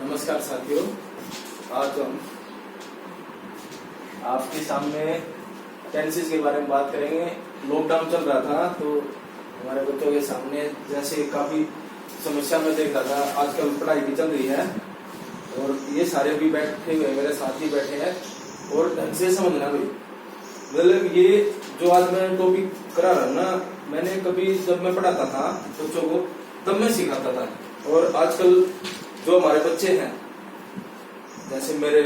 नमस्कार साथियों, आज हम आपके सामने टेंसेस के बारे में बात करेंगे। लॉकडाउन चल रहा था तो हमारे बच्चों के सामने जैसे काफी समस्या में देख रहा था। आजकल पढ़ाई भी चल रही है और ये सारे भी बैठे हुए मेरे साथ ही बैठे हैं और ढंग से समझना भी। मतलब ये जो आज मैं टॉपिक करा रहा हूँ ना, मैंने कभी जब मैं पढ़ाता था बच्चों को तब मैं सिखाता था। और आजकल जो हमारे बच्चे हैं, जैसे मेरे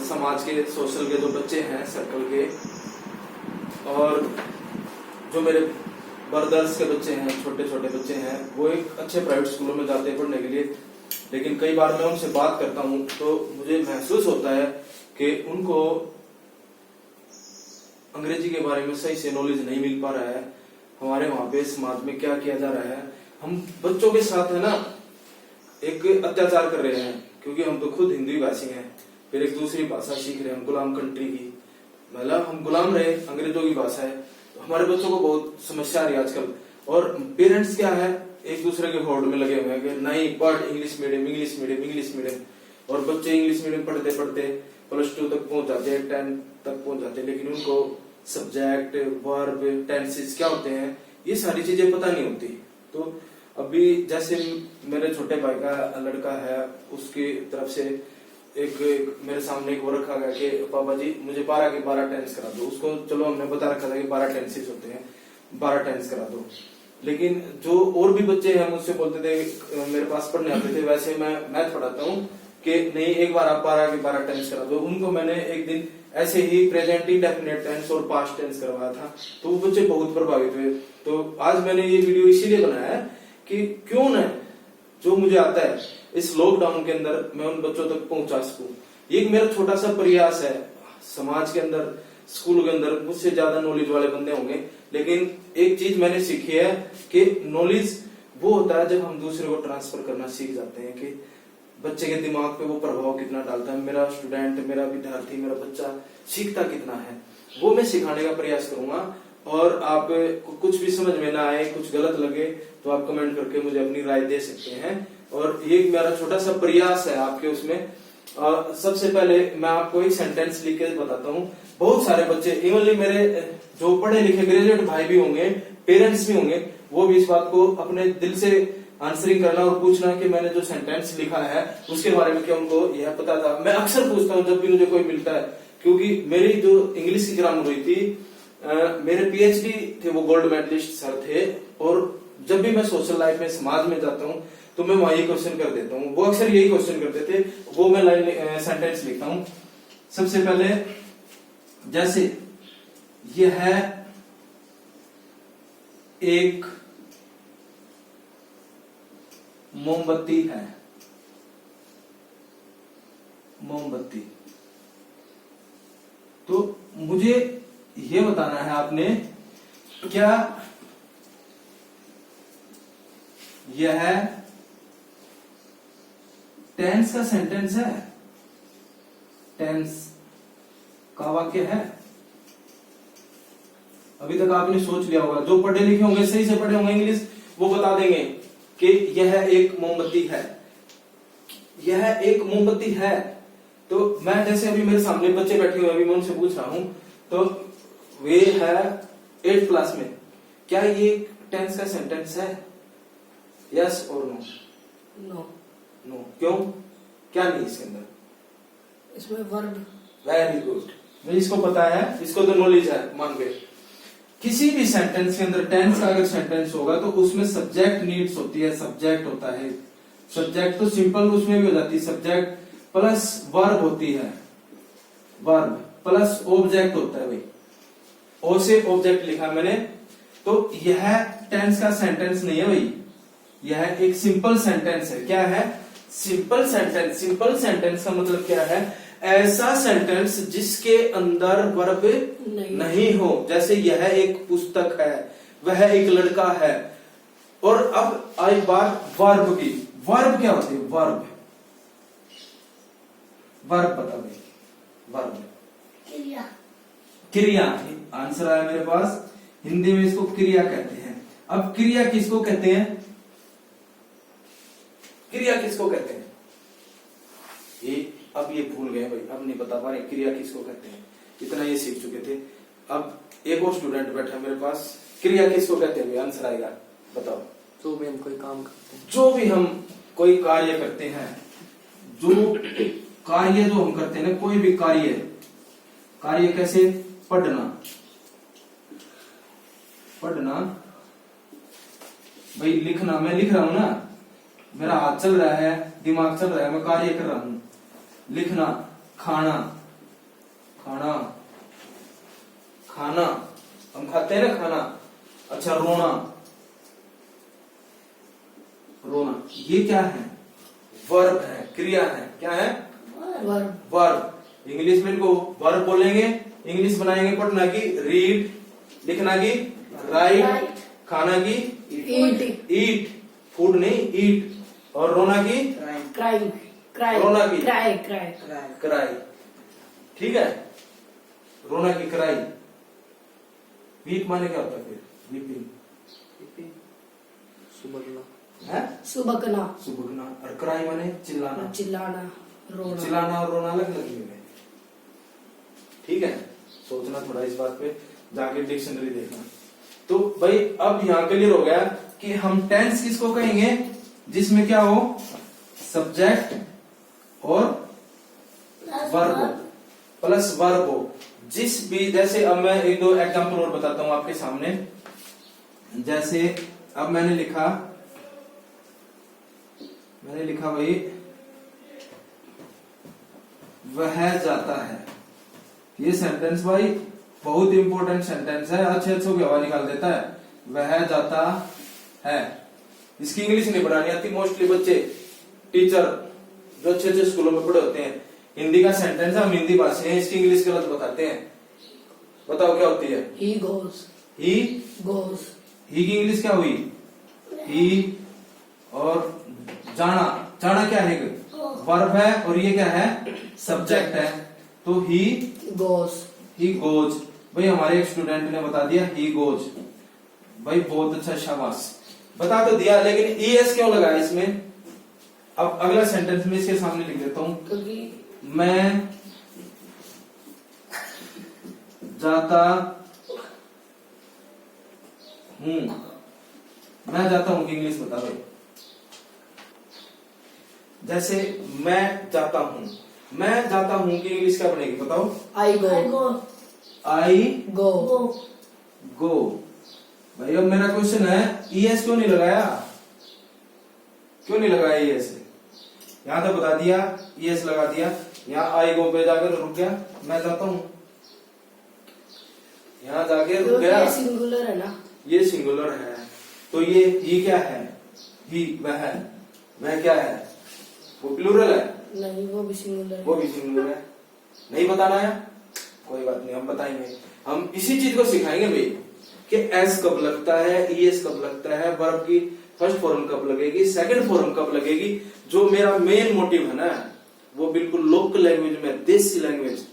समाज के सोशल के जो बच्चे हैं सर्कल के, और जो मेरे ब्रदर्स के बच्चे हैं, छोटे छोटे बच्चे हैं, वो एक अच्छे प्राइवेट स्कूलों में जाते हैं पढ़ने के लिए। लेकिन कई बार मैं उनसे बात करता हूँ तो मुझे महसूस होता है कि उनको अंग्रेजी के बारे में सही से नॉलेज नहीं मिल पा रहा है। हमारे वहां पे समाज में क्या किया जा रहा है, हम बच्चों के साथ है ना एक अत्याचार कर रहे हैं, क्योंकि हम तो खुद हिंदी भाषी हैं, फिर एक दूसरी भाषा सीख रहे हैं, हम गुलाम कंट्री की, मतलब हम गुलाम रहे, अंग्रेजों की भाषा है। तो हमारे बच्चों को बहुत समस्या आ रही है आजकल। और पेरेंट्स क्या है, एक दूसरे के होड़ में लगे हुए हैं कि नहीं पढ़ English medium English medium English medium. और बच्चे इंग्लिश मीडियम पढ़ते पढ़ते +2 तक पहुंच जाते हैं, 10 तक पहुंच जाते हैं, लेकिन उनको सब्जेक्ट, वर्ब, टेंसेस क्या होते हैं ये सारी चीजें पता नहीं होती। तो अभी जैसे मेरे छोटे भाई का लड़का है, उसकी तरफ से एक मेरे सामने एक वो रखा गया कि पापा जी मुझे 12 के 12 टेंस करा दो। उसको चलो हमने बता रखा था कि 12 टेंसेस होते हैं, 12 टेंस करा दो। लेकिन जो और भी बच्चे हैं मुझसे बोलते थे, मेरे पास पढ़ने आते थे, वैसे मैं मैथ पढ़ाता हूँ कि नहीं एक बार आप 12 के 12 टेंस करा दो। उनको मैंने एक दिन ऐसे ही प्रेजेंट इंडेफिनिट टेंस और पास्ट टेंस करवाया था, तो वो बच्चे बहुत प्रभावित हुए। तो आज मैंने ये वीडियो इसीलिए बनाया है कि क्यों न जो मुझे आता है इस लॉकडाउन के अंदर मैं उन बच्चों तक पहुंचा सकूं। ये मेरा छोटा सा प्रयास है। समाज के अंदर, स्कूल के अंदर मुझसे ज्यादा नॉलेज वाले बंदे होंगे, लेकिन एक चीज मैंने सीखी है कि नॉलेज वो होता है जब हम दूसरे को ट्रांसफर करना सीख जाते हैं, कि बच्चे के दिमाग पे वो प्रभाव कितना डालता है, मेरा स्टूडेंट, मेरा विद्यार्थी, मेरा बच्चा सीखता कितना है, वो मैं सिखाने का प्रयास करूंगा। और आप कुछ भी समझ में ना आए, कुछ गलत लगे तो आप कमेंट करके मुझे अपनी राय दे सकते हैं। और ये मेरा छोटा सा प्रयास है आपके उसमें। सबसे पहले मैं आपको एक सेंटेंस लिख के बताता हूँ। बहुत सारे बच्चे, इवनली मेरे जो पढ़े लिखे ग्रेजुएट भाई भी होंगे, पेरेंट्स भी होंगे, वो भी इस बात को अपने दिल से आंसरिंग करना और पूछना कि मैंने जो सेंटेंस लिखा है उसके बारे में क्या उनको यह पता था। मैं अक्सर पूछता हूँ जब भी मुझे कोई मिलता है, क्योंकि मेरी जो इंग्लिश की ग्रामर हुई थी, मेरे पीएचडी थे, वो गोल्ड मेडलिस्ट सर थे। और जब भी मैं सोशल लाइफ में, समाज में जाता हूँ तो मैं वहां ये क्वेश्चन कर देता हूँ। वो अक्सर यही क्वेश्चन करते थे, वो मैं लाइन सेंटेंस लिखता हूँ। सबसे पहले जैसे ये है एक मोमबत्ती है, मोमबत्ती। तो मुझे ये बताना है आपने, क्या यह टेंस का सेंटेंस है, टेंस का वाक्य है? अभी तक आपने सोच लिया होगा, जो पढ़े लिखे होंगे, सही से पढ़े होंगे इंग्लिश, वो बता देंगे कि यह एक मोमबत्ती है, यह एक मोमबत्ती है। तो मैं जैसे अभी मेरे सामने बच्चे बैठे हुए, अभी मैं उनसे पूछ रहा हूं, तो वे है 8th क्लास में, क्या ये टेंस का सेंटेंस है? यस और नो? नो। नो। क्यों? क्या नहीं इसके अंदर? इसमें वर्ब। वेरी गुड, इसको पता है, इसको तो नॉलेज है, मान गए। किसी भी सेंटेंस के अंदर टेंस का अगर सेंटेंस होगा तो उसमें सब्जेक्ट नीड्स होती है, सब्जेक्ट होता है। सब्जेक्ट तो सिंपल उसमें भी हो जाती है, सब्जेक्ट प्लस वर्ब होती है, वर्ब प्लस ऑब्जेक्ट होता है। भाई ओ से ऑब्जेक्ट लिखा मैंने, तो यह टेंस का सेंटेंस नहीं है भाई, यह एक सिंपल सेंटेंस है। क्या है? Simple sentence. सिंपल सेंटेंस का मतलब क्या है? ऐसा सेंटेंस जिसके अंदर वर्ब नहीं हो। जैसे यह एक पुस्तक है, वह एक लड़का है। और अब आई बात वर्ब की। वर्ब क्या होती है? वर्ब, वर्ब बता भाई, वर्ब क्रिया। क्रिया आंसर आया मेरे पास। हिंदी में इसको क्रिया कहते हैं। अब क्रिया किसको कहते हैं? क्रिया किसको कहते हैं? ये अब ये भूल गए भाई, अब नहीं बता पा रहे क्रिया किसको कहते हैं, इतना ये सीख चुके थे। अब एक और स्टूडेंट बैठा मेरे पास, क्रिया किसको कहते हैं, आंसर आएगा, बताओ। जो भी हम कोई काम करते हैं, जो भी हम कोई कार्य करते हैं, जो कार्य जो हम करते हैं ना, कोई भी कार्य, कार्य कैसे, पढ़ना, पढ़ना भाई, लिखना, मैं लिख रहा हूं ना, मेरा हाथ चल रहा है, दिमाग चल रहा है, मैं कार्य कर रहा हूं, लिखना, खाना, खाना, खाना, हम खाते हैं ना खाना। अच्छा, रोना, रोना, ये क्या है, वर्ब है, क्रिया है, क्या है, वर्ब। वर्ब। इंग्लिश में इनको वर्ब बोलेंगे, इंग्लिश बनाएंगे पढ़ना की रीड, लिखना की राइट, खाना की ईट, ईट, फूड नहीं ईट, और रोना की क्राइंग, क्राई, रोना की क्राई, क्राई, क्राई, ठीक है, रोना की क्राई। वीप माने क्या होता है फिर, वीपिंग सुबह है, सुबकना, सुबकना, और क्राई माने चिल्लाना, चिल्लाना, रोना। चिल्लाना और रोना अलग अलग है, ठीक है, सोचना थोड़ा इस बात पे, जाके डिक्शनरी देखना। तो भाई अब यहाँ क्लियर हो गया कि हम टेंस किसको कहेंगे, जिसमें क्या हो, सब्जेक्ट और वर्ब प्लस वर्ब हो, जिस भी, जैसे अब मैं एक दो एग्जांपल और बताता हूं आपके सामने। जैसे अब मैंने लिखा भाई, वह जाता है, ये सेंटेंस भाई बहुत इंपॉर्टेंट सेंटेंस है, अच्छे अच्छों की हवा निकाल देता है। वह जाता है, इसकी इंग्लिश नहीं पढ़ानी आती मोस्टली बच्चे, टीचर जो अच्छे अच्छे स्कूलों में पढ़े होते हैं, हिंदी का सेंटेंस है, हम हिंदी भाषी हैं, इसकी इंग्लिश गलत बताते हैं। बताओ क्या होती है, He goes, ही, goes, ही की इंग्लिश क्या हुई, ही, और जाना, जाना क्या है, वर्ब है, और ये क्या है, सब्जेक्ट है, तो ही goes, ही गोज। भाई हमारे एक स्टूडेंट ने बता दिया ही गोज, भाई बहुत अच्छा, शाबाश, बता तो दिया, लेकिन ईएस क्यों लगाया इसमें। अब अगला सेंटेंस में इसके सामने लिख देता हूं, क्योंकि मैं जाता हूं, मैं जाता हूं की इंग्लिश बता भाई। जैसे मैं जाता हूं, मैं जाता हूं की इंग्लिश क्या बनेगी, बताओ। I go, आई go, गो। भाई अब मेरा क्वेश्चन है, ईएस क्यों नहीं लगाया, क्यों नहीं लगाया ईएस, यहां तो बता दिया, ईएस लगा दिया, यहाँ आई गो पे जाकर रुक गया, मैं जाता हूं, यहाँ जाके रुक गया, ये सिंगुलर है ना, ये सिंगुलर है, तो ये क्या है, ही, वह क्या है, वो प्लूरल है, नहीं वो भी सिंगुलर है। वो भी सिंगुलर है, नहीं बताना है, कोई बात नहीं, हम बताएंगे, हम इसी चीज को सिखाएंगे भाई कि एस कब लगता है, ईएस कब लगता है, वर्ब की फर्स्ट फॉर्म कब लगेगी, सेकंड फॉर्म कब लगेगी। जो मेरा मेन मोटिव है ना, वो बिल्कुल लोकल लैंग्वेज में, देसी लैंग्वेज,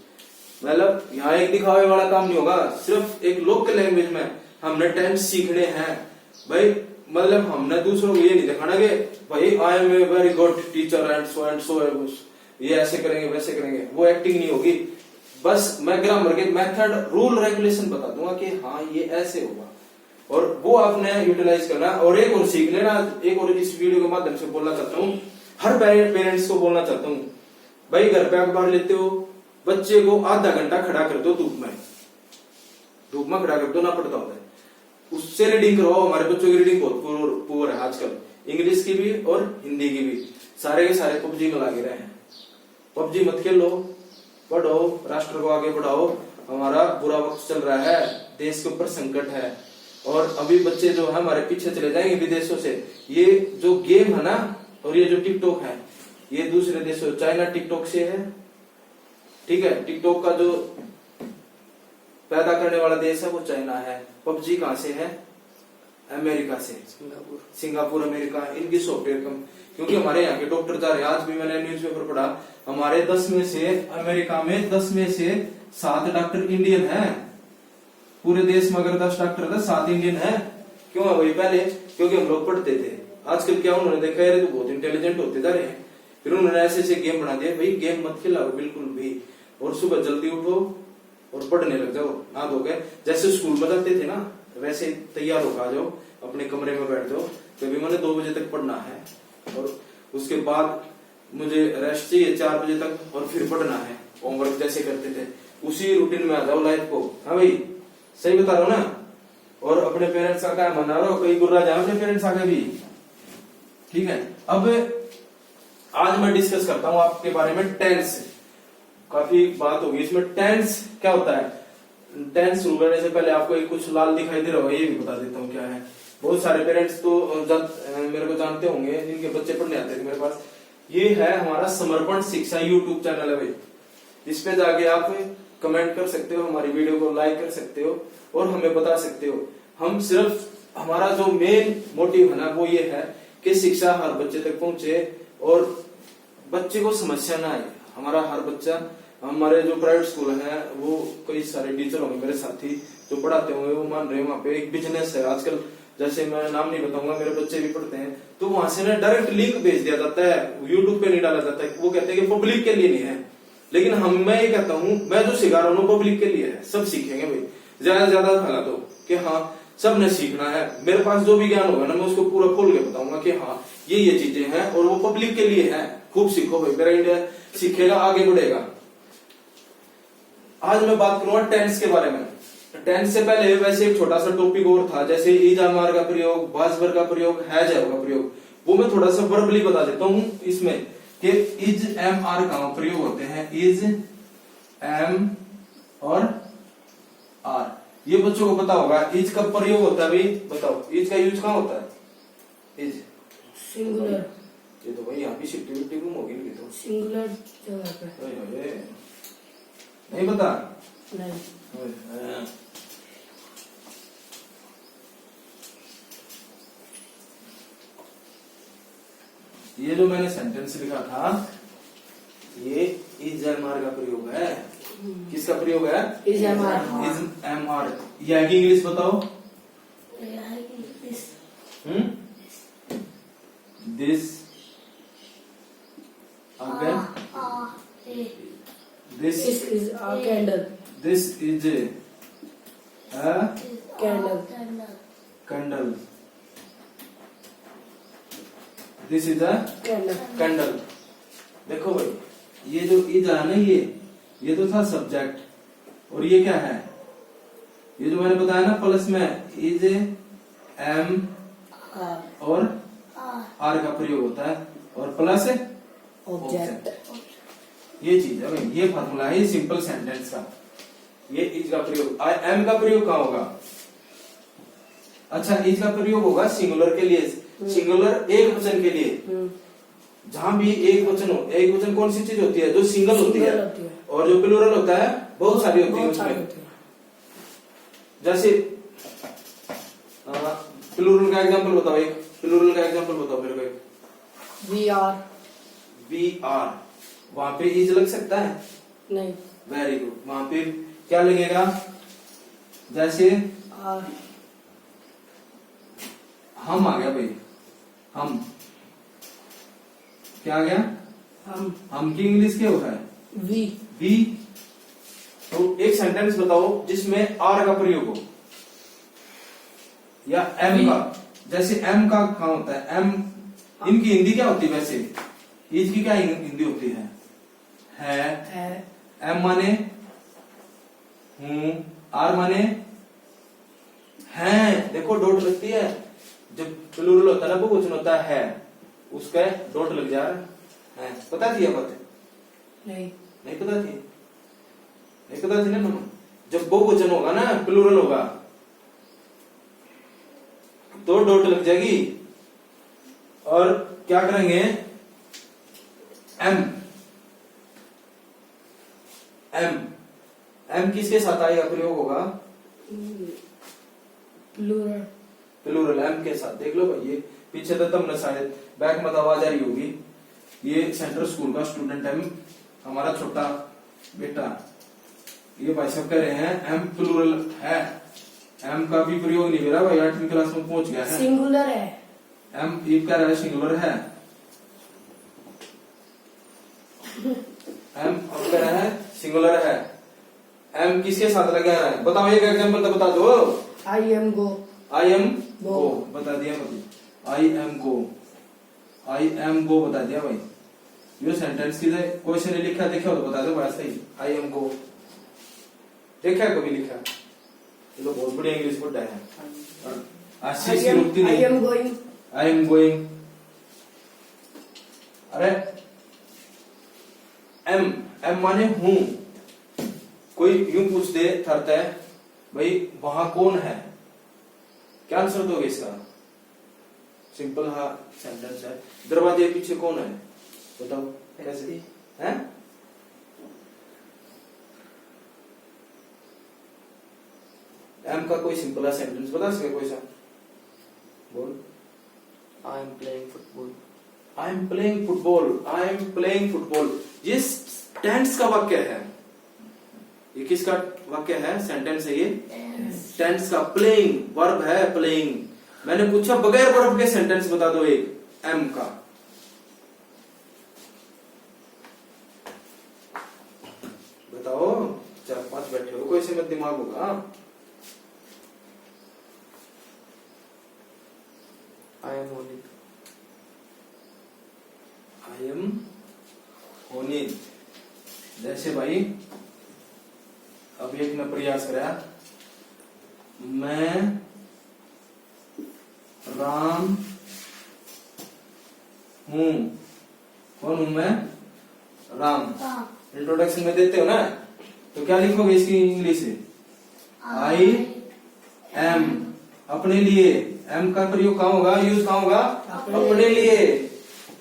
मतलब यहाँ एक दिखावे वाला काम नहीं होगा, सिर्फ एक लोकल लैंग्वेज में हमने टेंस सीखने हैं भाई। मतलब हमने दूसरों को ये नहीं दिखाना कि भाई I am a very good teacher and so ये ऐसे करेंगे वैसे करेंगे, वो एक्टिंग नहीं होगी। बस मैं ग्रामर के मेथड, रूल, रेगुलेशन बता दूंगा कि हाँ ये ऐसे होगा, और वो आपने यूटिलाइज करना। और एक और सीख लेना, एक और इस वीडियो के माध्यम से बोलना चाहता हूँ, हर पेरेंट्स को बोलना चाहता हूँ, भाई घर पे अखबार लेते हो, बच्चे को आधा घंटा खड़ा कर दो धूप में खड़ा कर दो, ना पड़ता होता है, उससे रीडिंग करवाओ। हमारे बच्चों की रीडिंग बहुत पुअर है आजकल, इंग्लिश की भी और हिंदी की भी, सारे के सारे पबजी में लगे रहे हैं। पबजी मत खेलो, पढ़ो, राष्ट्र को आगे बढ़ाओ। हमारा बुरा वक्त चल रहा है, देश के ऊपर संकट है, और अभी बच्चे जो है हमारे पीछे चले जाएंगे विदेशों से। ये जो गेम है ना, और ये जो टिकटॉक है, ये दूसरे देशों, चाइना टिकटॉक से है, ठीक है, टिकटॉक का जो पैदा करने वाला देश है वो चाइना है। पबजी कहां से है, अमेरिका से, सिंगापुर अमेरिका, इनकी सॉफ्टवेयर कम, क्योंकि हमारे यहाँ के डॉक्टर जा रहे हैं। आज भी मैंने न्यूज़पेपर पढ़ा, हमारे 10 में से, अमेरिका में 10 में से 7 डॉक्टर इंडियन हैं। पूरे देश में अगर 10 डॉक्टर था, 7 इंडियन है। क्यों है वही, पहले क्योंकि हम लोग पढ़ते थे। आजकल क्या उन्होंने देखा है, तो बहुत इंटेलिजेंट होते जा रहे हैं, फिर उन्होंने ऐसे ऐसे गेम बना दिए, भाई गेम मत खिलाओ बिल्कुल भी, और सुबह जल्दी उठो और पढ़ने लग जाओ, ना धो के जैसे स्कूल में जाते थे ना वैसे तैयार होकर आ जाओ, अपने कमरे में बैठ जाओ, कभी मैंने 2 बजे तक पढ़ना है और उसके बाद मुझे रेस्ट चाहिए 4 बजे तक और फिर पढ़ना है, होमवर्क जैसे करते थे उसी रूटीन में आ जाओ लाइफ को। हाँ भाई सही बता रहा हूँ ना। और अपने पेरेंट्स का क्या मना रहा हो, कई गुर्रा जाए अपने पेरेंट्स आगे भी, ठीक है। अब आज मैं डिस्कस करता हूँ आपके बारे में टेंस, काफी बात होगी इसमें। टेंस क्या होता है, टेंस शुरू करने से पहले आपको एक कुछ लाल दिखाई दे रहा होगा, ये भी बता देता हूँ क्या है। बहुत सारे पेरेंट्स तो मेरे को जानते होंगे जिनके बच्चे पढ़ने आते थे मेरे पास। ये है हमारा समर्पण शिक्षा यूट्यूब चैनल है भाई, इस पे जाके आप कमेंट कर सकते हो, हमारी वीडियो को लाइक कर सकते हो और हमें बता सकते हो। हम सिर्फ हमारा जो मेन मोटिव है ना वो ये है कि शिक्षा हर बच्चे तक पहुंचे और बच्चे को समस्या ना आए। हमारा हर बच्चा, हमारे जो प्राइवेट स्कूल है वो कई सारे टीचर होंगे मेरे साथी जो पढ़ाते होंगे, वो मान रहे हैं वहाँ पे एक बिजनेस है आजकल, जैसे मैं नाम नहीं बताऊंगा, मेरे बच्चे भी पढ़ते हैं, तो वहां से ना डायरेक्ट लिंक भेज दिया जाता है, यूट्यूब पे नहीं डाला जाता है। वो कहते हैं कि पब्लिक के लिए नहीं है, लेकिन मैं ये कहता हूँ, मैं जो सिखा रहा हूँ पब्लिक के लिए है, सब सीखेंगे भाई, ज्यादा से ज्यादा फैला दो कि हाँ सब ने सीखना है। मेरे पास जो भी ज्ञान होगा ना मैं उसको पूरा खोल के बताऊंगा कि हाँ ये चीजें हैं और वो पब्लिक के लिए है। खूब सीखो भाई, मेरा इंडिया सीखेगा आगे बढ़ेगा। आज मैं बात करूंगा टेंस के बारे में। टेंस से पहले वैसे एक छोटा सा टॉपिक और था, जैसे इज एम आर का प्रयोग, वाज वर का प्रयोग, हैज हैव का प्रयोग, वो मैं थोड़ा सा वर्बली बता देता हूँ इसमें कि इज एम आर का प्रयोग होते हैं, इज एम और आर, ये बच्चों को पता होगा। इज का प्रयोग होता है भाई, बताओ इज का यूज कहाँ होता है? इज सिंगुलर, ये तो भाई यहाँ पे शिफ्टी गुम होगी इनकी तो, सिंगुलर जगह पे नहीं पता? नहीं। ये जो मैंने सेंटेंस लिखा था ये इज एम आर का प्रयोग है। किसका प्रयोग है? Is am are. Is am are. ये आगे इंग्लिश बताओ। दिस आगे This is a candle. This is a Candle. candle. This is a Candle. candle. देखो भाई, ये जो इज है ना ये तो था सब्जेक्ट, और ये क्या है? ये जो मैंने बताया ना प्लस में इज एम और आर का प्रयोग होता है और प्लस ऑब्जेक्ट। ये चीज है भाई, ये फॉर्मूला है, ये सिंपल सेंटेंस का। ये इज का प्रयोग, एम का प्रयोग कहाँ होगा? अच्छा, इज का प्रयोग होगा सिंगुलर के लिए, सिंगुलर एक वचन के लिए। जहां भी एक वचन हो, एक वचन कौन सी चीज होती है? जो सिंगल होती है, और जो प्लूरल होता है बहुत सारी होती है उसमें। जैसे प्लूरल का एग्जांपल बताओ, एक प्लूरल का एग्जांपल बताओ मेरे को एक। We are. वी आर, वहां पे इज लग सकता है? नहीं। वेरी गुड, वहां पे क्या लगेगा? जैसे आर। हम आ गया भाई, हम क्या आ गया? हम की इंग्लिश क्या होता है? वी। वी। तो एक सेंटेंस बताओ जिसमें आर का प्रयोग हो या एम का। जैसे एम का कहाँ होता है? एम इनकी हिंदी क्या होती है वैसे? इज की क्या हिंदी होती है? है। एम माने हूं, आर माने है। देखो डॉट लगती है, जब प्लूरल होता है ना बहुवचन होता है, उसका डॉट लग जा रहा है। पता थी ये बात? नहीं। नहीं पता थी? नहीं पता थी ना मानो? जब बहुवचन होगा ना, प्लूरल होगा, तो डॉट लग जाएगी और क्या करेंगे? एम। एम एम किसके साथ आएगा? प्रयोग होगा प्लूरल। प्लूरल एम के साथ। देख लो भाई, ये पीछे तो तब न शायद बैक में आवाज आ रही होगी। ये सेंट्रल स्कूल का स्टूडेंट है हमारा छोटा बेटा, ये भाई सब कह रहे हैं एम प्लूरल है। एम का भी प्रयोग नहीं हो रहा भाई, 8वीं क्लास में पहुंच गया है। सिंगुलर है। एम कह रहा है सिंगुलर है। एम अब कह रहा है सिंगुलर है। एम किसके साथ लगा रहा है? बताओ एक एग्जांपल तो बता दो। I am go. I am गो। गो बता दिया भाई। I M go, I am गो बता दिया भाई। ये सेंटेंस की क्वेश्चन ने लिखा देखा हो तो बता दो वैसे ही। आई एम गो देखा है कभी लिखा? ये तो बहुत बढ़िया इंग्लिश पढ़ा है। आशीष की रुकती नहीं। I am going. I am going. अरे एम एम माने हूं। कोई यूं पूछ दे थरता है भाई वहां कौन है, क्या आंसर दोगे इसका? सिंपल हा सेंटेंस है। दरवाजे के पीछे कौन है बताओ कैसे है? एम का कोई सिंपल सेंटेंस बता सके कोई सा? बोल। I am playing football. I am playing football. I am playing football. ये टेंस का वाक्य है। ये किसका वाक्य है? सेंटेंस है ये टेंस का। प्लेइंग वर्ब है प्लेइंग। मैंने पूछा बगैर वर्ब के सेंटेंस बता दो एक एम का। बताओ 4-5 बैठे हो कोई से मत दिमाग होगा। आई एम होनी। आई एम होनी। जैसे भाई अब एक ने प्रयास करा, मैं राम हूं। कौन हूं मैं? राम। इंट्रोडक्शन में देते हो ना तो क्या लिखोगे इसकी इंग्लिश से? I am. अपने लिए एम का प्रयोग कहाँ होगा? यूज कहाँ होगा? अपने लिए।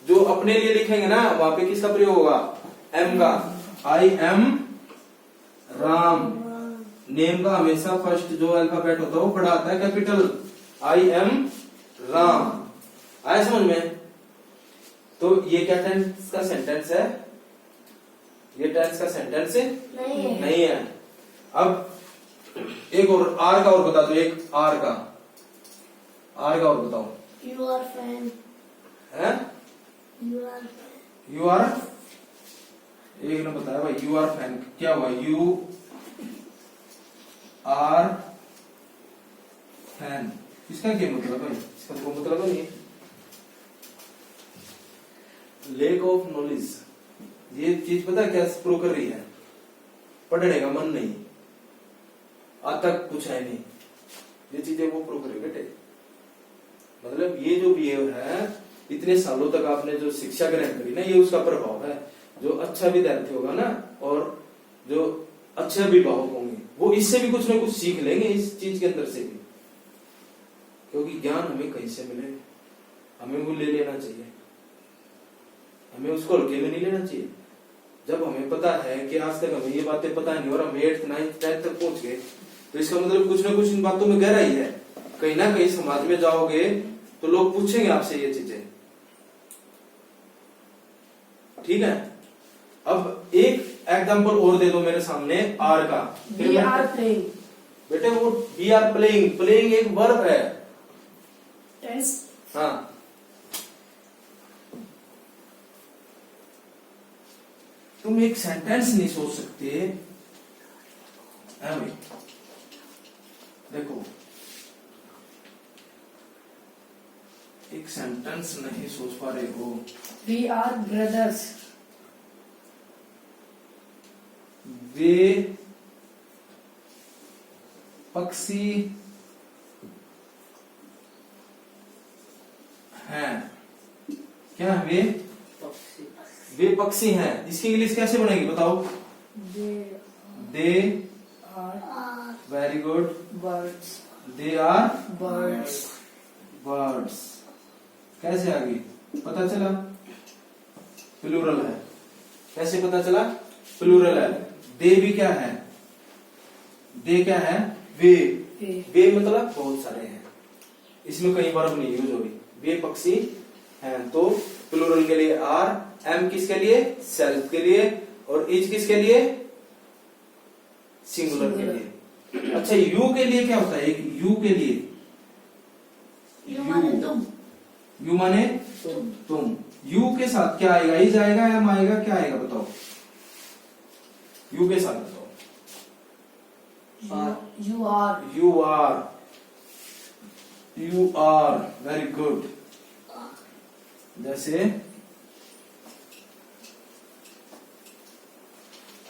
जो अपने लिए लिखेंगे ना वहां पे किसका प्रयोग होगा? एम का। I am Ram. नेम का हमेशा फर्स्ट जो अल्फाबेट होता है वो बड़ा आता है कैपिटल। I am Ram. आया समझ में? तो ये क्या टेंस का सेंटेंस है? ये टेंस का सेंटेंस नहीं है। अब एक और आर का और बता दो। एक आर का और बताओ। You are fan. है यू आर। एक ने बताया भाई यू आर फैन क्या हुआ? यू आर फैन इसका क्या मतलब है? इसका कोई मतलब नहीं। लेक ऑफ नॉलेज ये चीज पता क्या प्रूव कर रही है? पढ़ने का मन नहीं, आज तक कुछ है नहीं। ये चीजें वो प्रूव करे बेटे। मतलब ये जो बिहेव है इतने सालों तक आपने जो शिक्षा ग्रहण करी ना ये उसका प्रभाव है। जो अच्छा विद्यार्थी होगा ना और जो अच्छे अभिभावक होंगे वो इससे भी कुछ ना कुछ सीख लेंगे इस चीज के अंदर से भी। क्योंकि ज्ञान हमें कहीं से मिले हमें वो ले लेना चाहिए। हमें उसको हल्के में नहीं लेना चाहिए। जब हमें पता है कि आज तक हमें ये बातें पता नहीं और हम 8th 9th 10th तक पहुंच गए तो इसका मतलब कुछ ना कुछ इन बातों में गहराई है। कहीं ना कहीं समाज में जाओगे तो लोग पूछेंगे आपसे ये चीजें। ठीक है। अब एक एग्जांपल और दे दो मेरे सामने आर का। We are playing. बेटे वो वी आर प्लेइंग। प्लेइंग एक वर्ब है। टेंस। हाँ तुम एक सेंटेंस नहीं सोच सकते है भाई। देखो एक सेंटेंस नहीं सोच पा रहे हो। We are brothers. वे पक्षी हैं। क्या है वे? वे पक्षी हैं। इसकी इंग्लिश कैसे बनेगी बताओ? They are very good. Birds. They are birds. Birds. कैसे आ गई? पता चला प्लूरल है। कैसे पता चला? प्लूरल है। दे भी क्या है? दे क्या है? वे। वे मतलब बहुत सारे हैं। इसमें कहीं वर्ब नहीं यूज होगी। वे पक्षी हैं तो प्लूरल के लिए आर। एम किसके लिए? सेल्फ के लिए। और इज किसके लिए? सिंगुलर के लिए। अच्छा यू के लिए क्या होता है? एक यू के लिए यू माने तुम। यू माने तुम। तुम। यू के साथ क्या आएगा, इज आएगा, एम आएगा, क्या आएगा बताओ? यू के साथ बताओ। You are. You are, you are, very good. जैसे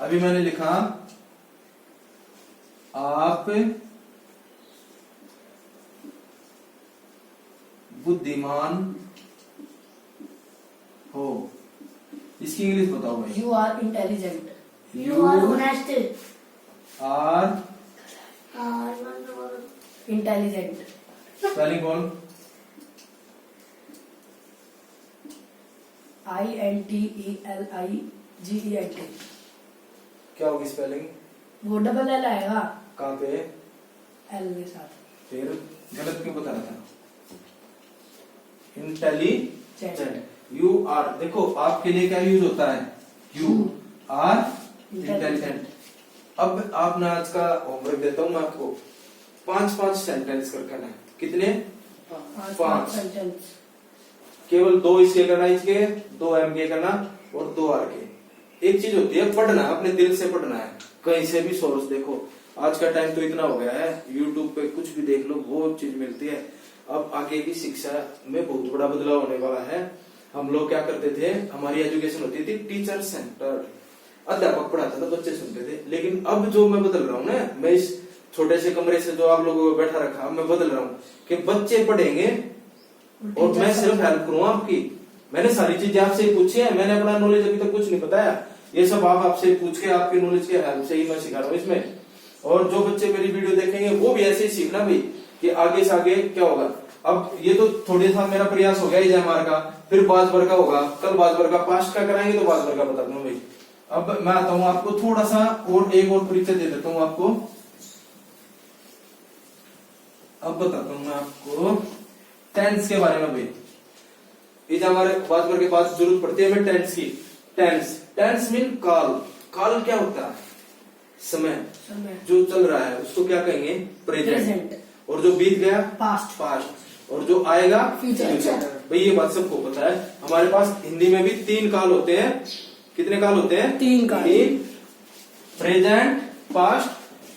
अभी मैंने लिखा आप बुद्धिमान हो, इसकी इंग्लिश बताओ भाई। You are intelligent. You are honest. Are Intelligent. Spelling बोल। INTELIGENT. क्या होगी स्पेलिंग? वो डबल एल आएगा कहाँ पे? एल के साथ। फिर गलत क्यों बता रहा था? Intelligent, you are. देखो आपके लिए क्या यूज होता है? You are intelligent. अब आप ना आज का होमवर्क देता हूं मैं आपको, 5-5 सेंटेंस करके ना। कितने? 5 सेंटेंस। केवल 2 इसके करना, इसके 2 एम के करना और 2 आर के। एक चीज होती है पढ़ना, अपने दिल से पढ़ना है, कहीं से भी सोर्स देखो। आज का टाइम तो इतना हो गया है, यूट्यूब पे कुछ भी देख लो वो चीज मिलती है। अब आगे की शिक्षा में बहुत बड़ा बदलाव होने वाला है। हम लोग क्या करते थे, हमारी एजुकेशन होती थी टीचर सेंटर्ड, अध्यापक पढ़ाता था, बच्चे सुनते थे। लेकिन अब जो मैं बदल रहा हूँ ना, मैं इस छोटे से कमरे से जो आप लोगों को बैठा रखा, मैं बदल रहा हूँ कि बच्चे पढ़ेंगे और मैं सिर्फ हेल्प करूँ आपकी। मैंने सारी चीजें आपसे ही पूछी है, मैंने अपना नॉलेज अभी तक कुछ नहीं बताया। ये सब आप आपसे पूछ के आपकी नॉलेज के हेल्प से ही मैं सिखा रहा हूँ इसमें। और जो बच्चे मेरी वीडियो देखेंगे वो भी ऐसे ही सीखना भाई कि आगे से आगे क्या होगा। अब ये तो थोड़ी सा मेरा प्रयास हो गया इजामार का, फिर बाजबर का होगा, कल बाजबर का, पास्ट का कराएंगे तो बाजबर का बता दूंगा भाई। अब मैं आता हूँ आपको थोड़ा सा और एक और परिचय दे देता हूँ आपको। अब बताता हूँ मैं आपको टेंस के बारे में भाई। इजामार बाजबर के पास जरूरत पड़ती है हमें टेंस की। टेंस मीन काल। काल क्या होता है? समय। जो चल रहा है उसको क्या कहेंगे? प्रेजेंट। और जो बीत गया? पास्ट। और जो आएगा? फ्यूचर। भाई ये बात सबको पता है। हमारे पास हिंदी में भी 3 काल होते हैं। कितने काल होते हैं? 3 काल। Present, past,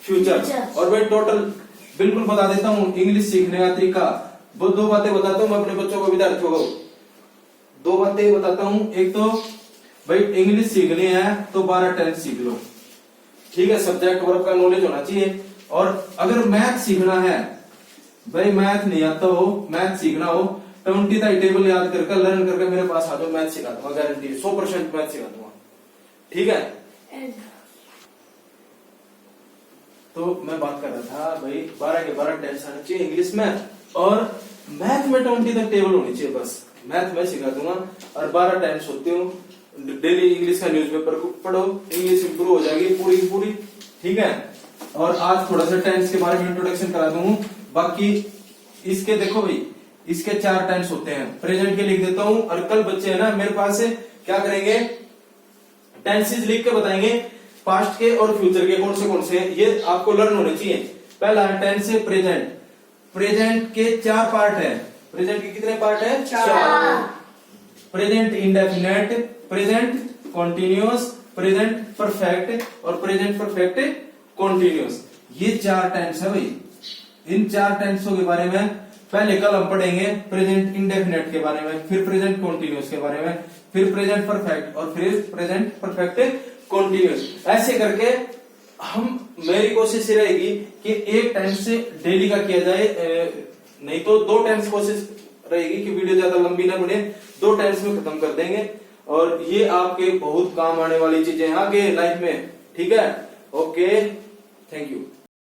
future. और भाई टोटल बिल्कुल बता देता हूँ इंग्लिश सीखने का तरीका। वो 2 बातें बताता हूँ मैं अपने बच्चों को, विद्यार्थियों को 2 बातें बताता हूँ। एक तो भाई इंग्लिश सीखनी है तो 12 टेंस सीख लो, ठीक है? सब्जेक्ट वर्ब का नॉलेज होना चाहिए। और अगर मैथ सीखना है भाई, मैथ नहीं आता हो, मैथ सीखना हो, 20 का टेबल याद करके लर्न करके मेरे पास आ जाओ, मैथ सिखा दूंगा, गारंटी 100% मैथ सिखा दूंगा, ठीक है? तो मैं बात कर रहा था भाई 12 के 12 टेंस आने चाहिए इंग्लिश में, और मैथ में 20 तक टेबल होनी चाहिए। बस मैथ में सिखा दूंगा और 12 टेंस होते हो। डेली इंग्लिश का न्यूज़पेपर पढ़ो, इंग्लिश इंप्रूव हो जाएगी पूरी की पूरी, ठीक है? और आज थोड़ा सा टेंस के बारे में इंट्रोडक्शन करा दूं। बाकी इसके देखो भाई, इसके 4 टेंस होते हैं। प्रेजेंट के लिख देता हूं, और कल बच्चे है ना मेरे पास से क्या करेंगे, टेंसेस लिख के बताएंगे पास्ट के और फ्यूचर के कौन से ये आपको लर्न होने चाहिए। पहला टेंस है प्रेजेंट। प्रेजेंट के 4 पार्ट है। प्रेजेंट के कितने पार्ट है? 4। Present indefinite, present continuous, present perfect और प्रेजेंट परफेक्ट कॉन्टिन्यूअस। ये 4 टेंस है भाई। इन 4 टेंसों के बारे में पहले कल हम पढ़ेंगे प्रेजेंट इंडेफिनेट के बारे में, फिर प्रेजेंट कॉन्टिन्यूअस के बारे में, फिर प्रेजेंट परफेक्ट और फिर प्रेजेंट परफेक्ट कॉन्टिन्यूअस। ऐसे करके हम, मेरी कोशिश रहेगी कि एक टेंस से डेली का किया जाए, नहीं तो 2 टेंस कोशिश रहेगी कि वीडियो ज्यादा लंबी ना बने, 2 टेंस में खत्म कर देंगे। और ये आपके बहुत काम आने वाली चीजें आगे लाइफ में, ठीक है? Okay, thank you.